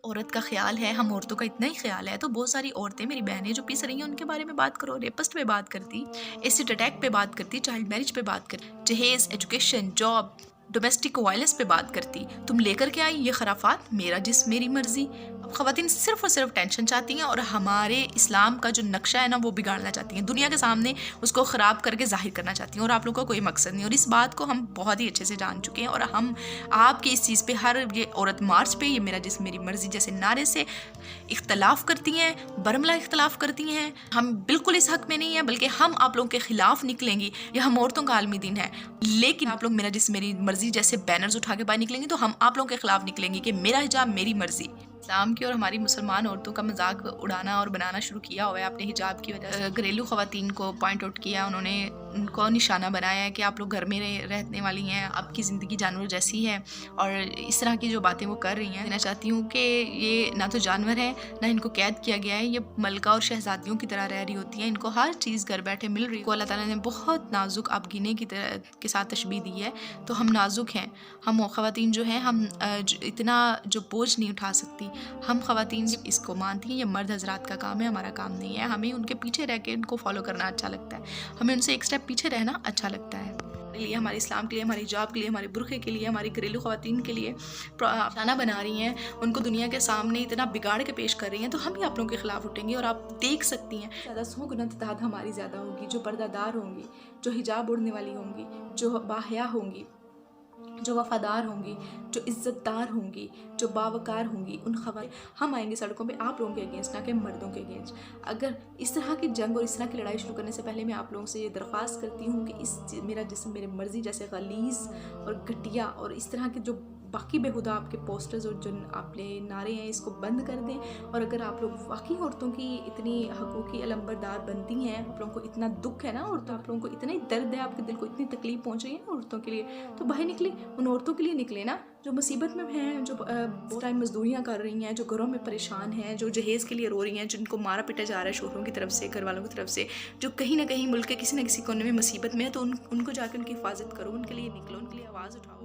عورت کا خیال ہے، ہم عورتوں کا اتنا ہی خیال ہے، تو بہت ساری عورتیں میری بہنیں جو پیس رہی ہیں ان کے بارے میں بات کرو، ریپسٹ پہ بات کرتی، ایسڈ اٹیک پہ بات کرتی، چائلڈ میرج پہ بات کرتی، جہیز، ایجوکیشن، جاب، ڈومیسٹک وائلنس پہ بات کرتی. تم لے کر کے آئی یہ خرافات، میرا جسم میری مرضی. اب خواتین صرف اور صرف ٹینشن چاہتی ہیں اور ہمارے اسلام کا جو نقشہ ہے نا وہ بگاڑنا چاہتی ہیں، دنیا کے سامنے اس کو خراب کر کے ظاہر کرنا چاہتی ہیں، اور آپ لوگوں کا کوئی مقصد نہیں. اور اس بات کو ہم بہت ہی اچھے سے جان چکے ہیں، اور ہم آپ کی اس چیز پہ ہر یہ عورت مارچ پہ یہ میرا جسم میری مرضی جیسے نعرے سے اختلاف کرتی ہیں، برملا اختلاف کرتی ہیں. ہم بالکل اس حق میں نہیں ہیں، بلکہ ہم آپ لوگوں کے خلاف نکلیں گی. یہ ہم عورتوں کا عالمی دن ہے، لیکن آپ لوگ میرا جسم میری مرضی جیسے بینرز اٹھا کے باہر نکلیں گے تو ہم آپ لوگوں کے خلاف نکلیں گے کہ میرا حجاب میری مرضی. اسلام کی اور ہماری مسلمان عورتوں کا مذاق اڑانا اور بنانا شروع کیا ہوا ہے آپ نے حجاب کی وجہ سے. گھریلو خواتین کو پوائنٹ آؤٹ کیا، انہوں نے ان کو نشانہ بنایا ہے کہ آپ لوگ گھر میں رہنے والی ہیں، آپ کی زندگی جانور جیسی ہے، اور اس طرح کی جو باتیں وہ کر رہی ہیں. میں چاہتی ہوں کہ یہ نہ تو جانور ہے، نہ ان کو قید کیا گیا ہے، یہ ملکہ اور شہزادیوں کی طرح رہ رہی ہوتی ہیں، ان کو ہر چیز گھر بیٹھے مل رہی ہے. کو اللہ تعالیٰ نے بہت نازک آپ گینے کی طرح کے ساتھ تشبیہ دی ہے، تو ہم نازک ہیں. ہم خواتین جو ہیں ہم اتنا جو بوجھ نہیں اٹھا سکتی. ہم خواتین اس کو مانتی ہیں، یہ مرد حضرات کا کام ہے، ہمارا کام نہیں ہے. ہمیں ان کے پیچھے رہ کے ان کو فالو کرنا اچھا لگتا ہے، ہمیں ان سے ایک سٹیپ پیچھے رہنا اچھا لگتا ہے. ہمارے لیے، ہمارے اسلام کے لیے، ہماری حجاب کے لیے، ہمارے برقعے کے لیے، ہماری گھریلو خواتین کے لیے افسانہ بنا رہی ہیں، ان کو دنیا کے سامنے اتنا بگاڑ کے پیش کر رہی ہیں، تو ہم ہی آپ لوگوں کے خلاف اٹھیں گے. اور آپ دیکھ سکتی ہیں زیادہ 100 گنا تعداد ہماری زیادہ ہوگی جو پردہ دار ہوں گی، جو حجاب اوڑھنے والی ہوں گی، جو باحیا ہوں گی، جو وفادار ہوں گی، جو عزت دار ہوں گی، جو باوقار ہوں گی. ان خواتین ہم آئیں گے سڑکوں پہ آپ لوگوں کے اگینسٹ، نہ کہ مردوں کے اگینسٹ. اگر اس طرح کی جنگ اور اس طرح کی لڑائی شروع کرنے سے پہلے میں آپ لوگوں سے یہ درخواست کرتی ہوں کہ اس میرا جسم میری مرضی جیسے غلیظ اور گھٹیا اور اس طرح کے جو باقی بےہودہ آپ کے پوسٹرز اور جو آپ نے نعرے ہیں اس کو بند کر دیں. اور اگر آپ لوگ واقعی عورتوں کی اتنی حقوقی علمبردار بنتی ہیں، آپ لوگوں کو اتنا دکھ ہے نا، اور تو آپ لوگوں کو اتنا ہی درد ہے، آپ کے دل کو اتنی تکلیف پہنچ رہی ہے نا عورتوں کے لیے، تو باہر نکلیں. ان عورتوں کے لیے نکلیں نا جو مصیبت میں ہیں، جو بہت ٹائم مزدوریاں کر رہی ہیں، جو گھروں میں پریشان ہیں، جو جہیز کے لیے رو رہی ہیں، جن کو مارا پیٹا جا رہا ہے شوہروں کی طرف سے، گھر والوں کی طرف سے، جو کہیں نہ کہیں ملک کے کسی نہ کسی کونے میں مصیبت میں ہے. تو ان کو جا کے ان کی حفاظت کرو، ان کے لیے نکلو، ان کے لیے آواز اٹھاؤ.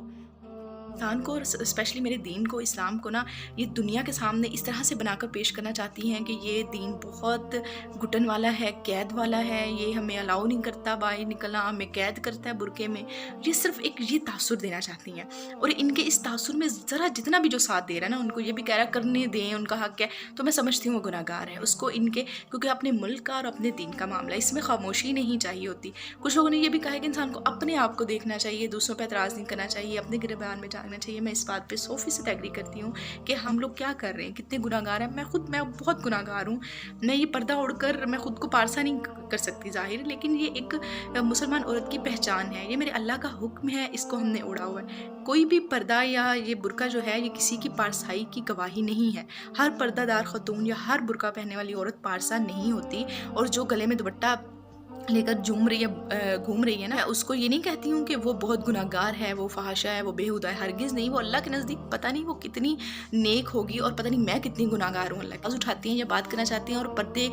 انسان کو اور اسپیشلی میرے دین کو، اسلام کو نا یہ دنیا کے سامنے اس طرح سے بنا کر پیش کرنا چاہتی ہیں کہ یہ دین بہت گھٹن والا ہے، قید والا ہے، یہ ہمیں الاؤ نہیں کرتا باہر نکلنا، ہمیں قید کرتا ہے برقعے میں. یہ صرف ایک یہ تاثر دینا چاہتی ہیں، اور ان کے اس تاثر میں ذرا جتنا بھی جو ساتھ دے رہا ہے نا، ان کو یہ بھی کہہ رہا کرنے دیں، ان کا حق ہے، تو میں سمجھتی ہوں وہ گناہ گار ہے. اس کو ان کے کیونکہ اپنے ملک کا اور اپنے دین کا معاملہ، اس میں خاموشی نہیں چاہیے ہوتی. کچھ لوگوں نے یہ بھی کہا ہے کہ انسان کو اپنے آپ کو دیکھنا چاہیے، دوسروں پہ اعتراض نہیں کرنا چاہیے، اپنے گریبان میں جھانکنا چاہیے. میں اس بات پہ 100% ایگری کرتی ہوں کہ ہم لوگ کیا کر رہے ہیں، کتنے گناہ گار ہیں. میں بہت گناہ گار ہوں. میں یہ پردہ اوڑھ کر میں خود کو پارسا نہیں کر سکتی ظاہر، لیکن یہ ایک مسلمان عورت کی پہچان ہے، یہ میرے اللہ کا حکم ہے، اس کو ہم نے اوڑھا ہوا ہے. کوئی بھی پردہ یا یہ برقع جو ہے یہ کسی کی پارسائی کی گواہی نہیں ہے. ہر پردہ دار خاتون یا ہر برقع پہننے والی عورت پارسا نہیں ہوتی. اور جو گلے میں دوپٹہ لے کر گھوم رہی ہے نا، اس کو یہ نہیں کہتی ہوں کہ وہ بہت گناہ گار ہے، وہ فحاشہ ہے، وہ بےہودہ ہے. ہرگز نہیں. وہ اللہ کے نزدیک پتہ نہیں وہ کتنی نیک ہوگی، اور پتہ نہیں میں کتنی گناہ گار ہوں. اللہ کے اٹھاتی ہیں یا بات کرنا چاہتی ہیں اور پردے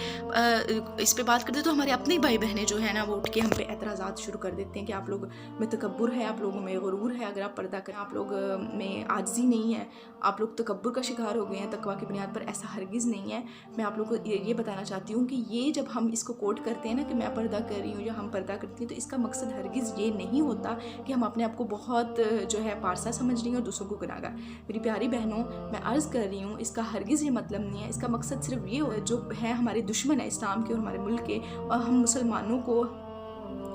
اس پہ بات کرتے تو ہمارے اپنے بھائی بہنیں جو ہیں نا وہ اٹھ کے ہم پہ اعتراضات شروع کر دیتے ہیں کہ آپ لوگ میں تکبر ہے، آپ لوگوں میں غرور ہے، اگر آپ پردہ کریں، آپ لوگ میں عاجزی نہیں ہے، آپ لوگ تکبر کا شکار ہو گئے ہیں تقویٰ کی بنیاد پر. ایسا ہرگز نہیں ہے. میں آپ لوگوں کو یہ بتانا چاہتی ہوں کہ یہ جب ہم اس کو کوٹ کرتے ہیں نا کہ میں پردہ کر رہی ہوں یا ہم پردہ کرتی ہیں، تو اس کا مقصد ہرگز یہ نہیں ہوتا کہ ہم اپنے آپ کو بہت جو ہے پارسا سمجھ رہی ہیں اور دوسروں کو گناہ گار. میری پیاری بہنوں، میں عرض کر رہی ہوں اس کا ہرگز یہ مطلب نہیں ہے. اس کا مقصد صرف یہ جو ہے ہمارے دشمن ہے اسلام کے اور ہمارے ملک کے، اور ہم مسلمانوں کو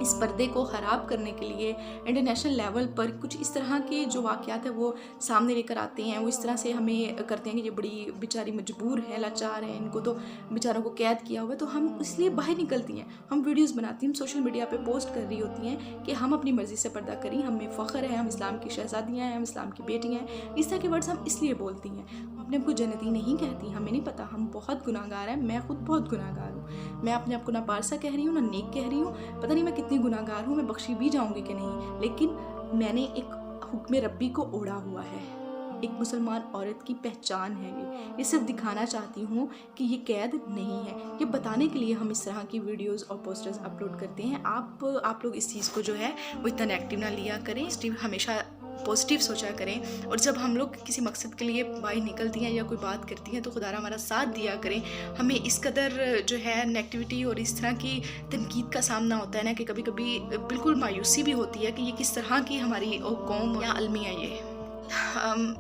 اس پردے کو خراب کرنے کے لیے انٹرنیشنل لیول پر کچھ اس طرح کے جو واقعات ہیں وہ سامنے لے کر آتے ہیں. وہ اس طرح سے ہمیں کرتے ہیں کہ یہ بڑی بیچاری مجبور ہے، لاچار ہیں، ان کو تو بیچاروں کو قید کیا ہوا ہے. تو ہم اس لیے باہر نکلتی ہیں، ہم ویڈیوز بناتی ہیں، ہم سوشل میڈیا پہ پوسٹ کر رہی ہوتی ہیں کہ ہم اپنی مرضی سے پردہ کریں، ہمیں فخر ہے، ہم اسلام کی شہزادیاں ہیں، ہم اسلام کی بیٹیاں ہیں. اس طرح کے ورڈز ہم اس لیے بولتی ہیں. اپنے آپ کو جنتی نہیں کہتی، ہمیں نہیں پتہ، ہم بہت گناہ گار ہیں. میں خود بہت گناہ گار ہوں. میں اپنے آپ کو نہ پارسا کہہ رہی ہوں، نہ نیک کہہ رہی ہوں. پتہ نہیں میں کتنی گناہ گار ہوں، میں بخشی بھی جاؤں گی کہ نہیں، لیکن میں نے ایک حکم ربی کو اوڑھا ہوا ہے. ایک مسلمان عورت کی پہچان ہے یہ صرف دکھانا چاہتی ہوں کہ یہ قید نہیں ہے. یہ بتانے کے لیے ہم اس طرح کی ویڈیوز اور پوسٹرز اپلوڈ کرتے ہیں. آپ لوگ اس چیز کو جو ہے وہ اتنا نیگیٹو نہ لیا کریں. ہمیشہ پازیٹیو سوچا کریں، اور جب ہم لوگ کسی مقصد کے لیے باہر نکلتی ہیں یا کوئی بات کرتی ہیں تو خدا را ہمارا ساتھ دیا کریں. ہمیں اس قدر جو ہے نیگیٹیوٹی اور اس طرح کی تنقید کا سامنا ہوتا ہے نا کہ کبھی کبھی بالکل مایوسی بھی ہوتی ہے کہ یہ کس طرح کی ہماری قوم یا المیہ یہ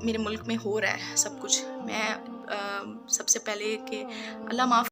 میرے ملک میں ہو رہا ہے سب کچھ. میں سب سے پہلے کہ اللہ معاف